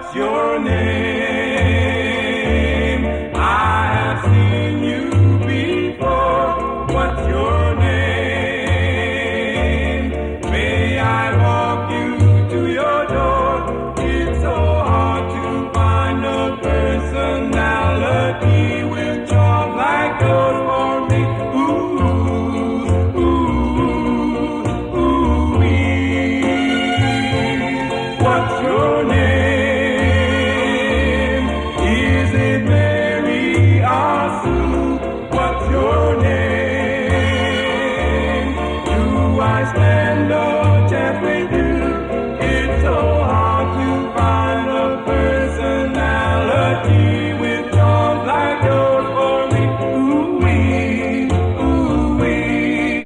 What's your name? I have seen you before. What's your name? May I walk you to your door? It's so hard to find a personality with charm like yours for me. Ooh, ooh, ooh, wee. What's your name? Is it Mary or Sue? What's your name? Do I stand